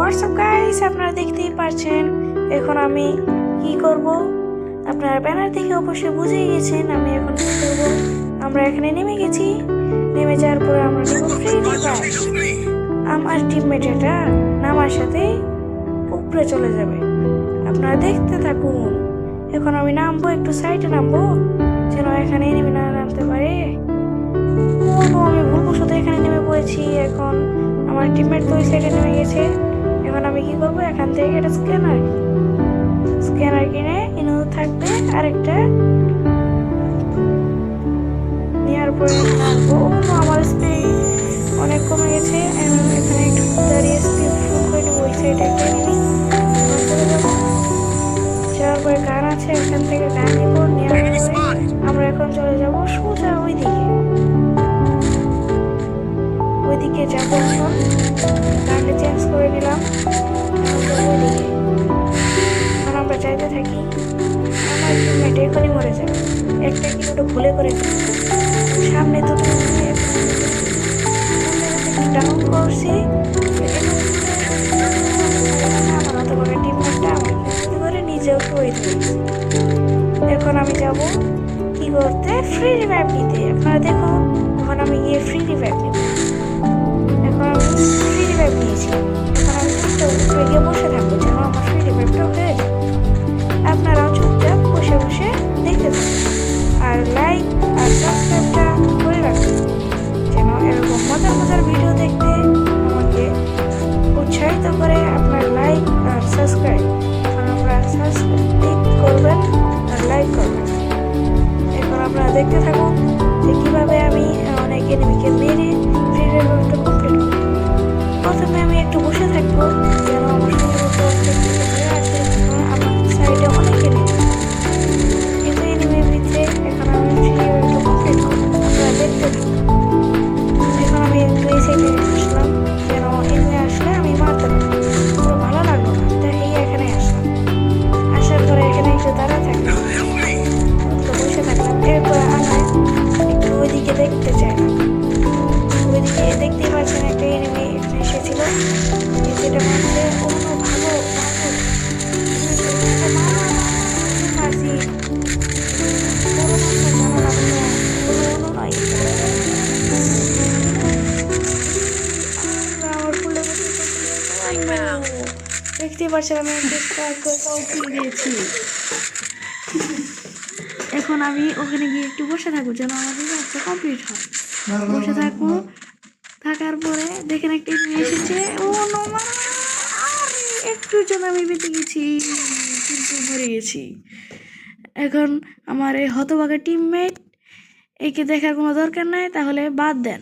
WhatsApp guys, আপনারা দেখতেই পাচ্ছেন এখন আমি কি করব। আপনারা ব্যানার দেখে অবশ্যই বুঝে গেছেন আমি এখন কি করব। আমরা এখানে নেমে গেছি। নেমে যাওয়ার পরে আমরা নেব ফ্রি রিভাইভ। আমার টিমমেটেরা নামার সাথে উপরে চলে যাবে, আপনারা দেখতে থাকুন। এখন আমি নামবো, একটু সাইডে নামবো যেন এখানে নেমে না নামতে পারে। আমি ভুলবশত এখানে নেমে পড়েছি। এখন আমার টিমমেট তো ওই সাইডে নেমে গেছে। এখন আমি কি করবো, এখান থেকে একটা স্ক্যানার কিনে ইনো থাকবে আরেকটা নেওয়ার পরে আমার স্পিড অনেক কমে গেছে। এখানে একটু দাঁড়িয়ে স্পিড ফুল করে নেবো। ওই সাইডে একটা নিবি, চলে যাবো। যাওয়ার পরে গান আছে, এখান থেকে গান নিবো। নেওয়ার পরে আমরা এখন চলে যাবো সোজা ওইদিকে যাবো। এখন গানটা চেঞ্জ করে নিলাম, ওইদিকে এখন আমরা যাইতে থাকি। আমার টিমমেট এখনই মরে যাবে। একটা কি ওটা ভুলে করে সামনে দুটো ডাউন করছি। আমার অত বড় টিমমেটটা আমার করে নিজেও করে দিয়েছে। এখন আমি যাব কি করতে, ফ্রি রিভাইভ নিতে। আপনারা দেখুন, এখন আমি গিয়ে ফ্রি রিভাইভ নেব। এখন আমি ফ্রি রিভাইভ নিয়েছি। এখন আমি চুপচাপ গিয়ে বসে থাকবো যেন আমার ফ্রি রিভাইভটা হয়ে যায়। আপনারাও চুপচাপ বসে বসে দেখতে থাকুন আর লাইক আর সাবস্ক্রাইবটা করে রাখুন যেন এরকম মজার মজার ভিডিও দেখতে আমাকে উৎসাহিত করে। আপনার লাইক আর সাবস্ক্রাইব, এখন আমরা সাবস্ক্রাইব করবেন আর লাইক করবেন। এখন আপনারা দেখতে থাকুন যে কীভাবে আমি অনেক এনিমিকে মেরে ফ্রি রিভাইভটা কমপ্লিট করি। প্রথমে আমি একটু বসে থাকবো যেন আমার হয়ে আসে। আমার সাইডে অনেক এনিমি, কিন্তু এনিমির ভিতরে এখন আমি ফ্রি রিভাইভটা কমপ্লিট করবো। আপনারা দেখতে থাকুন। এখন আমি একটু এই সাইডে আসলাম যেন এনিমি আসলে আমি মারতে পারি। পুরো ভালো লাগলো না, তাই এখানে আসলাম। আসার পরে এখানে একটু দাঁড়া থাকলাম, বসে থাকলাম। এরপরে আমি একটু ওইদিকে দেখতে চাইলাম। ওইদিকে দেখতেই পাচ্ছেন একটা এনিমি এখানে এসেছিল। যেটা বলছে অন্য ভালো মারছি দেখতে পাচ্ছেন আমি দিয়েছি। এখন আমি ওখানে গিয়ে একটু বসে থাকবো যেন আমার রিভাইভটা কমপ্লিট হয়। বসে থাকবো, থাকার পরে দেখেন একটা এনিমি এসেছে। একটুর জন্য আমি বেঁচে গেছি, কিন্তু মরে গেছি। এখন আমার এই হতভাগা টিমমেট, একে দেখার কোনো দরকার নাই, তাহলে বাদ দেন।